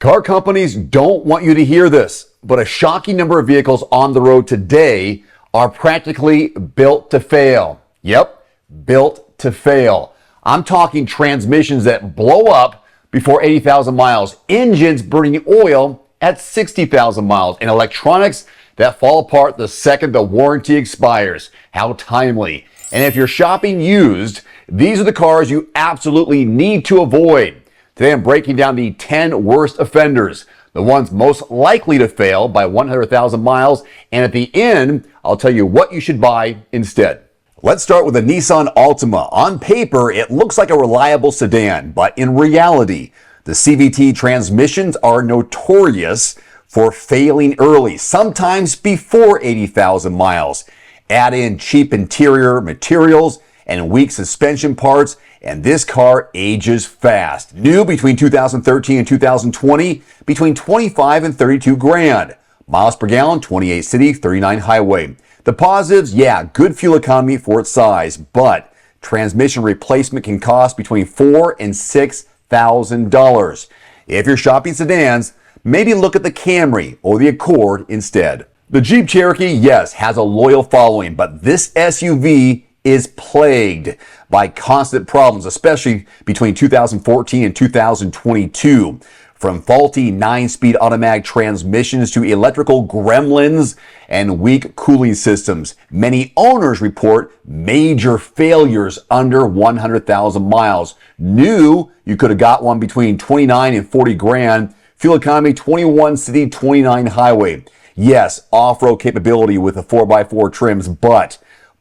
Car companies don't want you to hear this, but a shocking number of vehicles on the road today are practically built to fail. Yep, built to fail. I'm talking transmissions that blow up before 80,000 miles, engines burning oil at 60,000 miles, and electronics that fall apart the second the warranty expires. How timely. And if you're shopping used, these are the cars you absolutely need to avoid. Today I'm breaking down the 10 worst offenders, the ones most likely to fail by 100,000 miles, and at the end, I'll tell you what you should buy instead. Let's start with the Nissan Altima. On paper, it looks like a reliable sedan, but in reality, the CVT transmissions are notorious for failing early, sometimes before 80,000 miles. Add in cheap interior materials and weak suspension parts, and this car ages fast. New between 2013 and 2020, between 25 and 32 grand. Miles per gallon, 28 city, 39 highway. The positives, yeah, good fuel economy for its size, but transmission replacement can cost between $4,000 and $6,000. If you're shopping sedans, maybe look at the Camry or the Accord instead. The Jeep Cherokee, yes, has a loyal following, but this SUV is plagued by constant problems, especially between 2014 and 2022. From faulty 9-speed automatic transmissions to electrical gremlins and weak cooling systems. Many owners report major failures under 100,000 miles. New, you could have got one between 29 and 40 grand. Fuel economy, 21 city, 29 highway. Yes, off-road capability with the 4x4 trims, but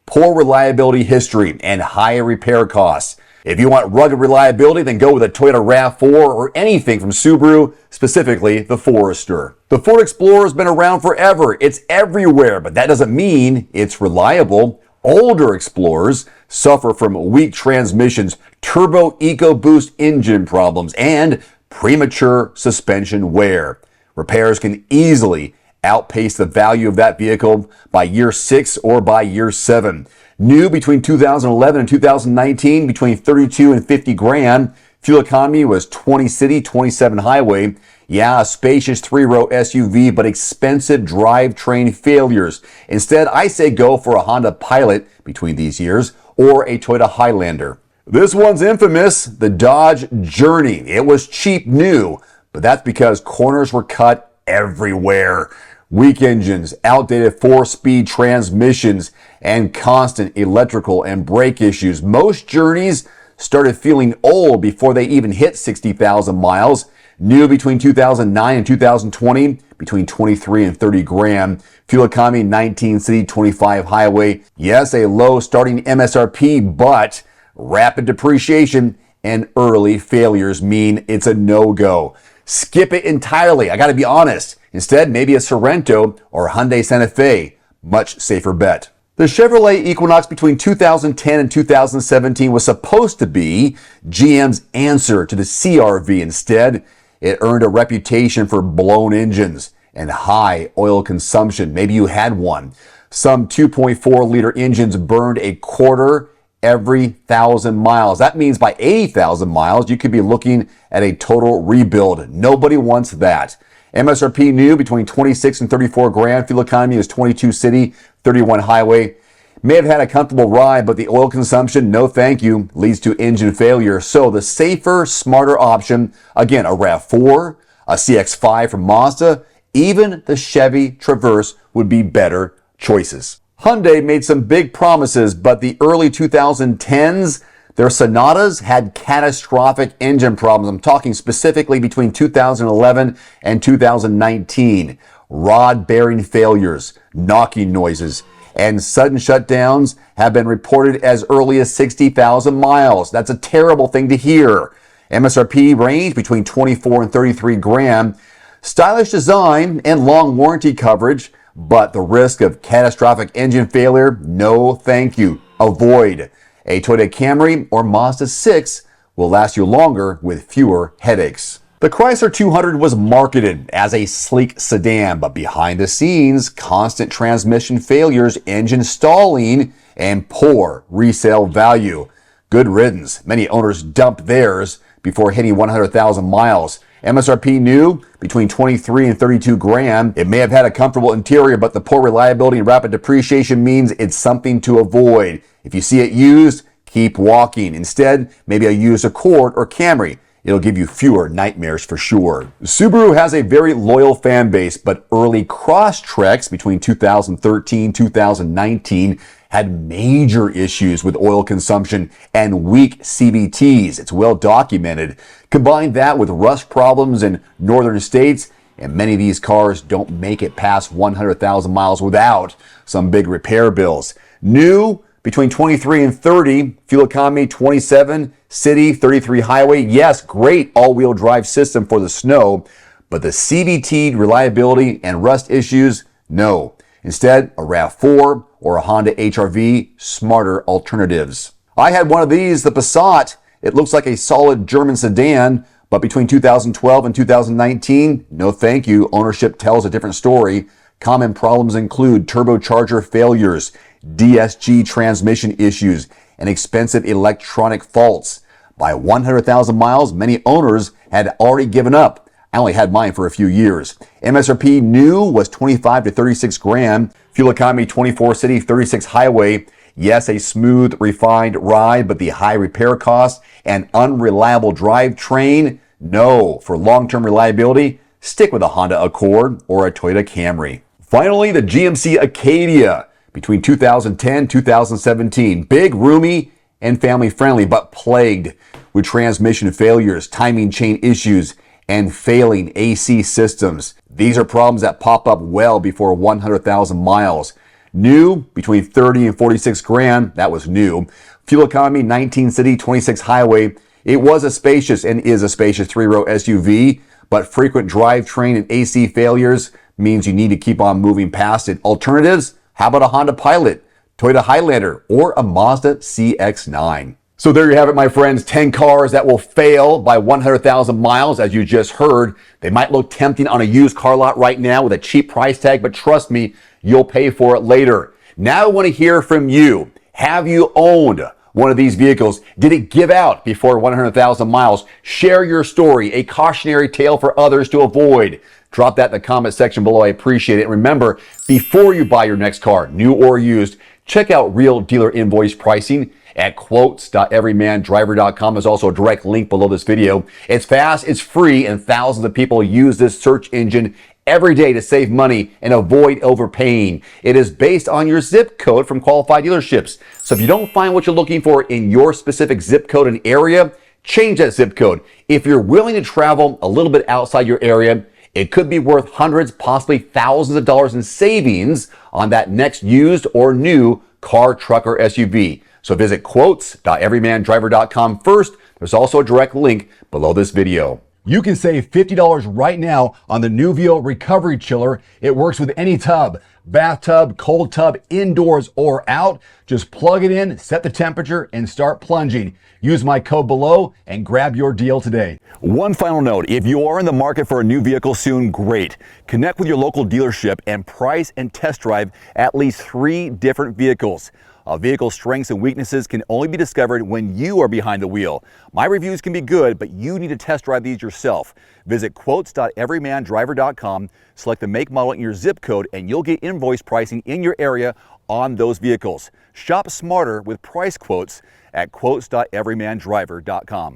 poor reliability history and higher repair costs. If you want rugged reliability, then go with a Toyota RAV4 or anything from Subaru, specifically the Forester. The Ford Explorer has been around forever. It's everywhere, but that doesn't mean it's reliable. Older Explorers suffer from weak transmissions, turbo EcoBoost engine problems, and premature suspension wear. Repairs can easily outpace the value of that vehicle by year 6 or by year 7. New between 2011 and 2019, between 32 and 50 grand. Fuel economy was 20 city, 27 highway. Yeah, a spacious 3-row SUV, but expensive drivetrain failures. Instead, I say go for a Honda Pilot between these years or a Toyota Highlander. This one's infamous, the Dodge Journey. It was cheap new, but that's because corners were cut everywhere. Weak engines, outdated 4-speed transmissions, and constant electrical and brake issues. Most Journeys started feeling old before they even hit 60,000 miles. New between 2009 and 2020, between 23 and 30 grand. Fuel economy, 19 city, 25 highway. Yes, a low starting MSRP, but rapid depreciation and early failures mean it's a no-go. Skip it entirely, I gotta be honest. Instead, maybe a Sorento or Hyundai Santa Fe. Much safer bet. The Chevrolet Equinox between 2010 and 2017 was supposed to be GM's answer to the CR-V. Instead, it earned a reputation for blown engines and high oil consumption. Maybe you had one. Some 2.4-liter engines burned a quarter every 1,000 miles. That means by 80,000 miles, you could be looking at a total rebuild. Nobody wants that. MSRP new between 26 and 34 grand. Fuel economy is 22 city, 31 highway. May have had a comfortable ride, but the oil consumption, no thank you, leads to engine failure. So the safer, smarter option, again, a RAV4, a CX-5 from Mazda, even the Chevy Traverse would be better choices. Hyundai made some big promises, but the early 2010s, their Sonatas had catastrophic engine problems. I'm talking specifically between 2011 and 2019. Rod bearing failures, knocking noises, and sudden shutdowns have been reported as early as 60,000 miles. That's a terrible thing to hear. MSRP range between 24 and 33 grand. Stylish design and long warranty coverage, but the risk of catastrophic engine failure, no thank you. Avoid. A Toyota Camry or Mazda 6 will last you longer with fewer headaches. The Chrysler 200 was marketed as a sleek sedan, but behind the scenes, constant transmission failures, engine stalling, and poor resale value. Good riddance. Many owners dump theirs before hitting 100,000 miles. MSRP new, between 23 and 32 grand. It may have had a comfortable interior, but the poor reliability and rapid depreciation means it's something to avoid. If you see it used, keep walking. Instead, maybe a used Accord or Camry. It'll give you fewer nightmares for sure. Subaru has a very loyal fan base, but early Crosstreks between 2013 and 2019 had major issues with oil consumption and weak CVTs. It's well documented. Combine that with rust problems in northern states, and many of these cars don't make it past 100,000 miles without some big repair bills. New, between 23 and 30, fuel economy 27, city 33 highway. Yes, great all-wheel drive system for the snow, but the CVT reliability and rust issues, no. Instead, a RAV4 or a Honda HR-V, smarter alternatives. I had one of these, the Passat. It looks like a solid German sedan, but between 2012 and 2019, no thank you. Ownership tells a different story. Common problems include turbocharger failures, DSG transmission issues, and expensive electronic faults. By 100,000 miles, many owners had already given up. I only had mine for a few years. MSRP new was 25 to 36 grand. Fuel economy 24 city, 36 highway. Yes, a smooth, refined ride, but the high repair costs and unreliable drivetrain, no. For long-term reliability, stick with a Honda Accord or a Toyota Camry. Finally, the GMC Acadia. Between 2010 and 2017, big, roomy, and family-friendly, but plagued with transmission failures, timing chain issues, and failing AC systems. These are problems that pop up well before 100,000 miles. New, between 30 and 46 grand, that was new. Fuel economy, 19 city, 26 highway. It was a spacious and is a spacious three-row SUV, but frequent drivetrain and AC failures means you need to keep on moving past it. Alternatives? How about a Honda Pilot, Toyota Highlander, or a Mazda CX-9? So there you have it, my friends. 10 cars that will fail by 100,000 miles, as you just heard. They might look tempting on a used car lot right now with a cheap price tag, but trust me, you'll pay for it later. Now I want to hear from you. Have you owned one of these vehicles? Did it give out before 100,000 miles? Share your story, a cautionary tale for others to avoid. Drop that in the comment section below. I appreciate it. And remember, before you buy your next car, new or used, check out real dealer invoice pricing at quotes.everymandriver.com. There's also a direct link below this video. It's fast, it's free, and thousands of people use this search engine every day to save money and avoid overpaying. It is based on your zip code from qualified dealerships. So if you don't find what you're looking for in your specific zip code and area, change that zip code. If you're willing to travel a little bit outside your area, it could be worth hundreds, possibly thousands of dollars in savings on that next used or new car, truck, or SUV. So visit quotes.everymandriver.com first. There's also a direct link below this video. You can save $50 right now on the Nuvio Recovery Chiller. It works with any tub, bathtub, cold tub, indoors or out. Just plug it in, set the temperature, and start plunging. Use my code below and grab your deal today. One final note, if you are in the market for a new vehicle soon, great. Connect with your local dealership and price and test drive at least 3 different vehicles. A vehicle's strengths and weaknesses can only be discovered when you are behind the wheel. My reviews can be good, but you need to test drive these yourself. Visit quotes.everymandriver.com, select the make, model, and your zip code, and you'll get invoice pricing in your area on those vehicles. Shop smarter with price quotes at quotes.everymandriver.com.